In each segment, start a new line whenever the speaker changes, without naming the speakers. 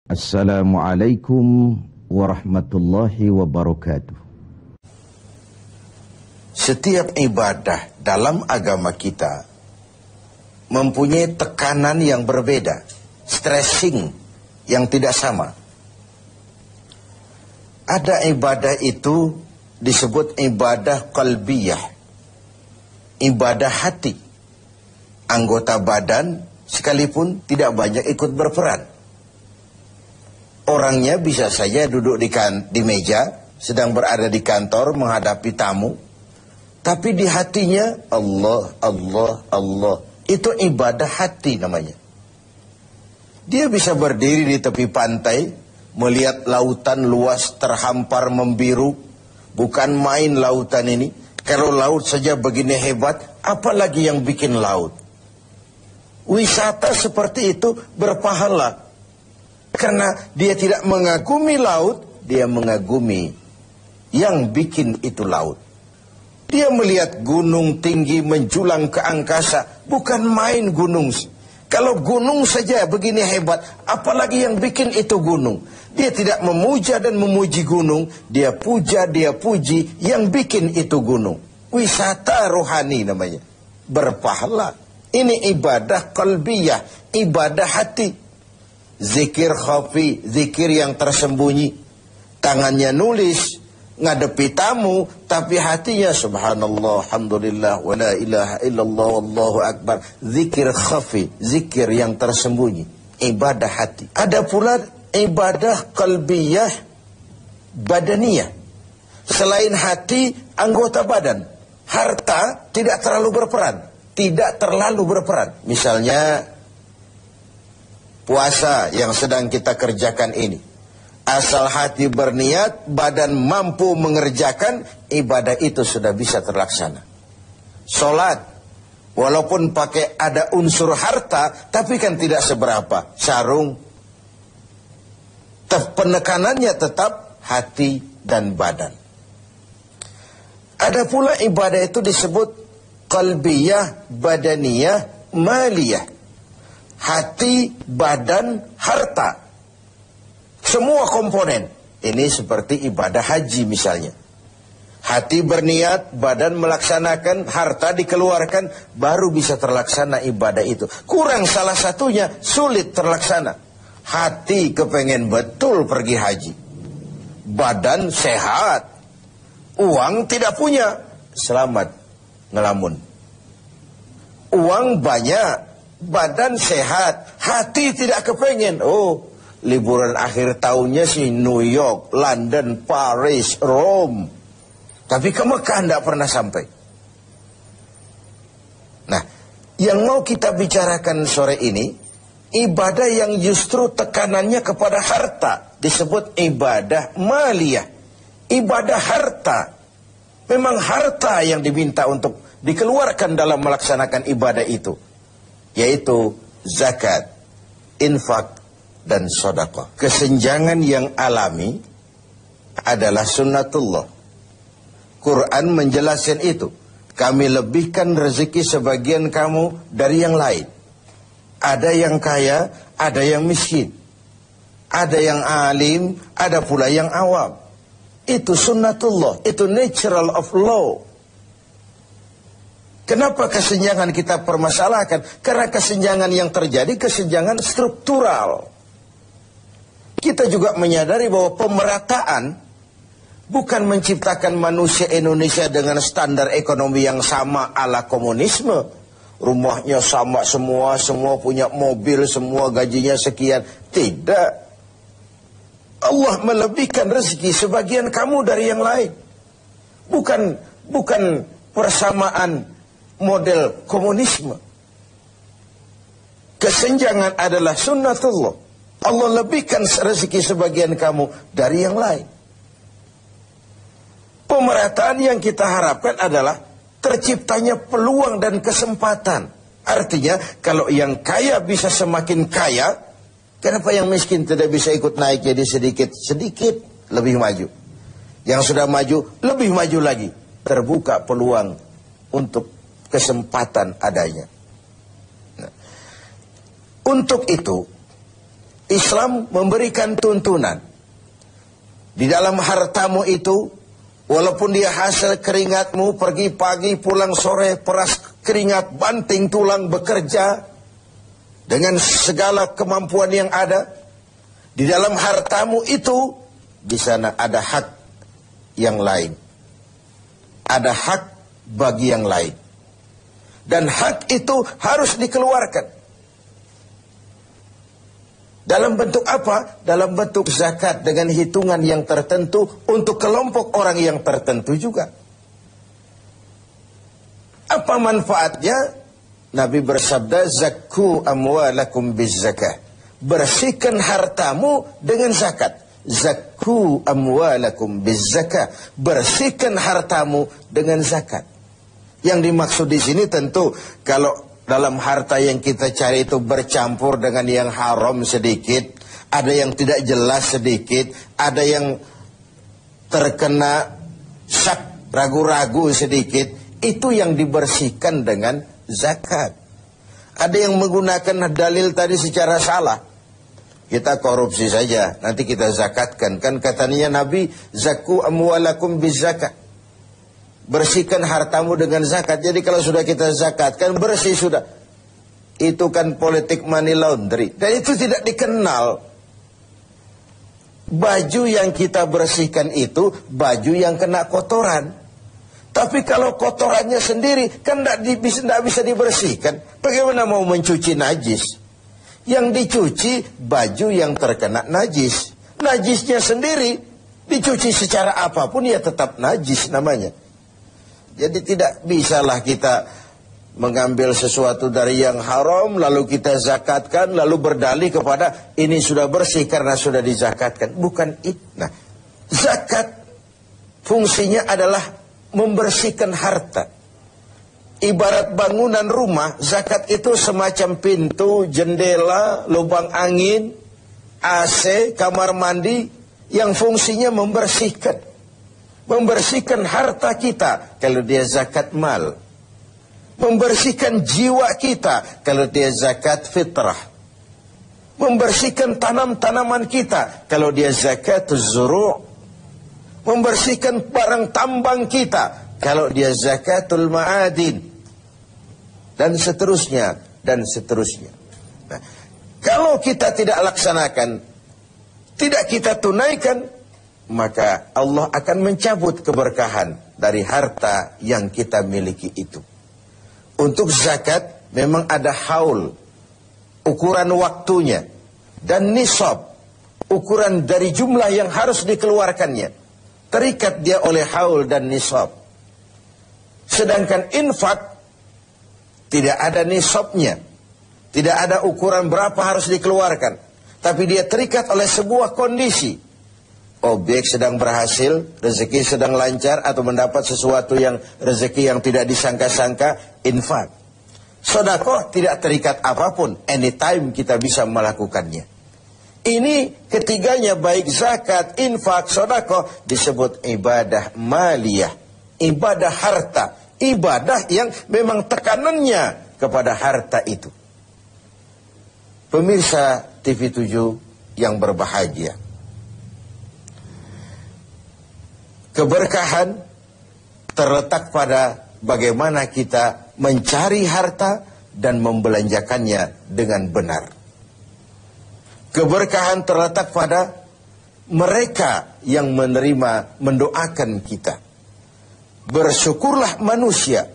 Assalamualaikum warahmatullahi wabarakatuh.
Setiap ibadah dalam agama kita mempunyai tekanan yang berbeda, stressing yang tidak sama. Ada ibadah itu disebut ibadah qalbiyah, ibadah hati. Anggota badan sekalipun tidak banyak ikut berperan. Orangnya bisa saja duduk di meja, sedang berada di kantor menghadapi tamu, tapi di hatinya Allah, Allah, Allah. Itu ibadah hati namanya. Dia bisa berdiri di tepi pantai, melihat lautan luas terhampar membiru. Bukan main lautan ini. Kalau laut saja begini hebat, apalagi yang bikin laut. Wisata seperti itu berpahala. Karena dia tidak mengagumi laut, dia mengagumi yang bikin itu laut. Dia melihat gunung tinggi menjulang ke angkasa, bukan main gunung. Kalau gunung saja begini hebat, apalagi yang bikin itu gunung. Dia tidak memuja dan memuji gunung, dia puja, dia puji yang bikin itu gunung. Wisata rohani namanya, berpahala. Ini ibadah qalbiyah, ibadah hati. Zikir khafi, zikir yang tersembunyi. Tangannya nulis, ngadepi tamu, tapi hatinya subhanallah, alhamdulillah, wa la ilaha illallah, wallahu akbar. Zikir khafi, zikir yang tersembunyi, ibadah hati. Ada pula ibadah qalbiyah badaniyah. Selain hati, anggota badan. Harta tidak terlalu berperan. Tidak terlalu berperan. Misalnya puasa yang sedang kita kerjakan ini. Asal hati berniat, badan mampu mengerjakan, ibadah itu sudah bisa terlaksana. Sholat, walaupun pakai ada unsur harta, tapi kan tidak seberapa. Sarung, penekanannya tetap hati dan badan. Ada pula ibadah itu disebut qalbiyah, badaniyah, maliyah. Hati, badan, harta. Semua komponen. Ini seperti ibadah haji misalnya. Hati berniat, badan melaksanakan, harta dikeluarkan, baru bisa terlaksana ibadah itu. Kurang salah satunya, sulit terlaksana. Hati kepengen betul pergi haji. Badan sehat. Uang tidak punya. Selamat ngelamun. Uang banyak. Badan sehat, hati tidak kepengen. Oh, liburan akhir tahunnya sih New York, London, Paris, Rome. Tapi ke Mekah tidak pernah sampai. Nah, yang mau kita bicarakan sore ini, ibadah yang justru tekanannya kepada harta, disebut ibadah maliyah. Ibadah harta. Memang harta yang diminta untuk dikeluarkan dalam melaksanakan ibadah itu. Yaitu zakat, infak, dan sedekah. Kesenjangan yang alami adalah sunnatullah. Quran menjelaskan itu. Kami lebihkan rezeki sebagian kamu dari yang lain. Ada yang kaya, ada yang miskin. Ada yang alim, ada pula yang awam. Itu sunnatullah, itu natural of law. Kenapa kesenjangan kita permasalahkan? Karena kesenjangan yang terjadi, kesenjangan struktural. Kita juga menyadari bahwa pemerataan bukan menciptakan manusia Indonesia dengan standar ekonomi yang sama ala komunisme. Rumahnya sama semua, semua punya mobil, semua gajinya sekian. Tidak. Allah melebihkan rezeki sebagian kamu dari yang lain. Bukan persamaan model komunisme. Kesenjangan adalah sunnatullah. Allah lebihkan rezeki sebagian kamu dari yang lain. Pemerataan yang kita harapkan adalah terciptanya peluang dan kesempatan. Artinya kalau yang kaya bisa semakin kaya, kenapa yang miskin tidak bisa ikut naik jadi sedikit lebih maju? Yang sudah maju lebih maju lagi. Terbuka peluang untuk kesempatan adanya. Nah, untuk itu Islam memberikan tuntunan. Di dalam hartamu itu, walaupun dia hasil keringatmu, pergi pagi, pulang sore, peras keringat, banting tulang, bekerja, dengan segala kemampuan yang ada, di dalam hartamu itu, di sana ada hak yang lain. Ada hak bagi yang lain. Dan hak itu harus dikeluarkan. Dalam bentuk apa? Dalam bentuk zakat dengan hitungan yang tertentu untuk kelompok orang yang tertentu juga. Apa manfaatnya? Nabi bersabda, zakku amwalakum bizzakah. Bersihkan hartamu dengan zakat. Zakku amwalakum bizzakah. Bersihkan hartamu dengan zakat. Yang dimaksud di sini tentu kalau dalam harta yang kita cari itu bercampur dengan yang haram sedikit, ada yang tidak jelas sedikit, ada yang terkena syak, ragu-ragu sedikit, itu yang dibersihkan dengan zakat. Ada yang menggunakan dalil tadi secara salah. Kita korupsi saja, nanti kita zakatkan. Kan katanya Nabi, zakku amwalakum bizzakah. Bersihkan hartamu dengan zakat. Jadi kalau sudah kita zakatkan, bersih sudah. Itu kan politik money laundry. Dan itu tidak dikenal. Baju yang kita bersihkan itu baju yang kena kotoran. Tapi kalau kotorannya sendiri kan tidak bisa dibersihkan. Bagaimana mau mencuci najis? Yang dicuci baju yang terkena najis. Najisnya sendiri dicuci secara apapun ya tetap najis namanya. Jadi tidak bisalah kita mengambil sesuatu dari yang haram, lalu kita zakatkan, lalu berdalih kepada ini sudah bersih karena sudah dizakatkan. Bukan itu. Nah, zakat fungsinya adalah membersihkan harta. Ibarat bangunan rumah, zakat itu semacam pintu, jendela, lubang angin, AC, kamar mandi, yang fungsinya membersihkan. Membersihkan harta kita kalau dia zakat mal. Membersihkan jiwa kita kalau dia zakat fitrah. Membersihkan tanam-tanaman kita kalau dia zakat zuru'. Membersihkan barang tambang kita kalau dia zakatul ma'adin. Dan seterusnya, dan seterusnya. Nah, kalau kita tidak laksanakan, tidak kita tunaikan, maka Allah akan mencabut keberkahan dari harta yang kita miliki itu. Untuk zakat memang ada haul, ukuran waktunya, dan nisab, ukuran dari jumlah yang harus dikeluarkannya. Terikat dia oleh haul dan nisab. Sedangkan infak tidak ada nisabnya, tidak ada ukuran berapa harus dikeluarkan, tapi dia terikat oleh sebuah kondisi. Objek sedang berhasil, rezeki sedang lancar, atau mendapat sesuatu yang rezeki yang tidak disangka-sangka, infak. Sedekah tidak terikat apapun, anytime kita bisa melakukannya. Ini ketiganya baik zakat, infak, sedekah disebut ibadah maliyah, ibadah harta, ibadah yang memang tekanannya kepada harta itu. Pemirsa TV7 yang berbahagia, keberkahan terletak pada bagaimana kita mencari harta dan membelanjakannya dengan benar. Keberkahan terletak pada mereka yang menerima, mendoakan kita. Bersyukurlah manusia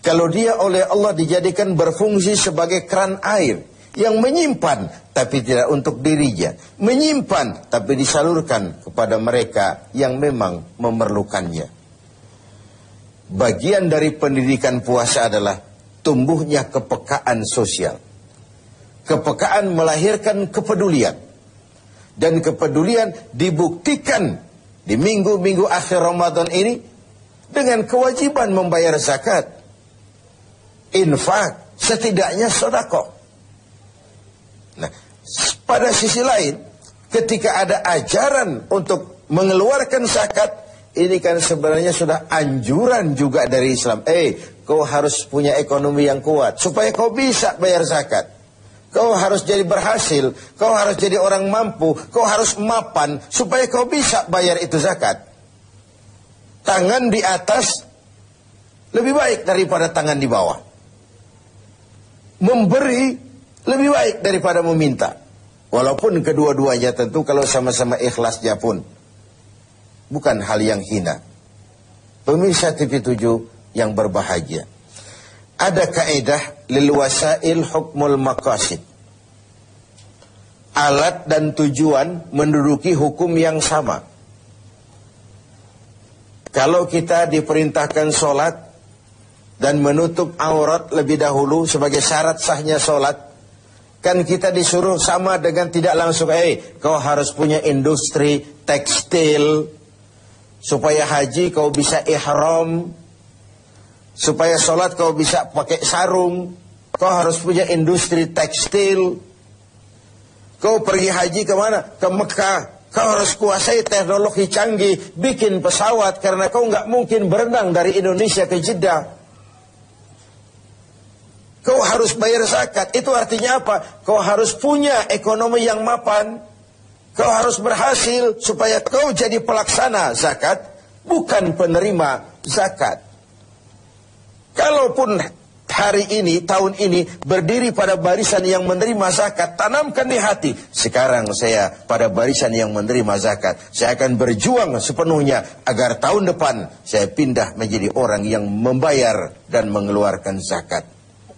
kalau dia oleh Allah dijadikan berfungsi sebagai keran air yang menyimpan tapi tidak untuk dirinya, menyimpan tapi disalurkan kepada mereka yang memang memerlukannya. Bagian dari pendidikan puasa adalah tumbuhnya kepekaan sosial. Kepekaan melahirkan kepedulian, dan kepedulian dibuktikan di minggu-minggu akhir Ramadan ini dengan kewajiban membayar zakat, infak, setidaknya sedekah. Nah, pada sisi lain, ketika ada ajaran untuk mengeluarkan zakat, ini kan sebenarnya sudah anjuran juga dari Islam. Kau harus punya ekonomi yang kuat supaya kau bisa bayar zakat. Kau harus jadi berhasil, kau harus jadi orang mampu, kau harus mapan supaya kau bisa bayar itu zakat. Tangan di atas lebih baik daripada tangan di bawah. Memberi lebih baik daripada meminta. Walaupun kedua-duanya tentu kalau sama-sama ikhlasnya pun bukan hal yang hina. Pemirsa TV 7 yang berbahagia. Ada kaidah lil wasail hukmul maqasid. Alat dan tujuan menduduki hukum yang sama. Kalau kita diperintahkan sholat dan menutup aurat lebih dahulu sebagai syarat sahnya sholat, kan kita disuruh sama dengan tidak langsung, kau harus punya industri tekstil supaya haji kau bisa ihram. Supaya sholat kau bisa pakai sarung, kau harus punya industri tekstil. Kau pergi haji kemana? Ke Mekah. Kau harus kuasai teknologi canggih, bikin pesawat, karena kau nggak mungkin berenang dari Indonesia ke Jeddah. Kau harus bayar zakat. Itu artinya apa? Kau harus punya ekonomi yang mapan. Kau harus berhasil supaya kau jadi pelaksana zakat, bukan penerima zakat. Kalaupun hari ini, tahun ini berdiri pada barisan yang menerima zakat, tanamkan di hati, sekarang saya pada barisan yang menerima zakat. Saya akan berjuang sepenuhnya agar tahun depan saya pindah menjadi orang yang membayar dan mengeluarkan zakat.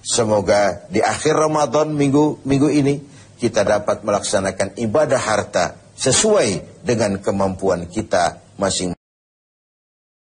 Semoga di akhir Ramadan minggu ini kita dapat melaksanakan ibadah harta sesuai dengan kemampuan kita masing-masing.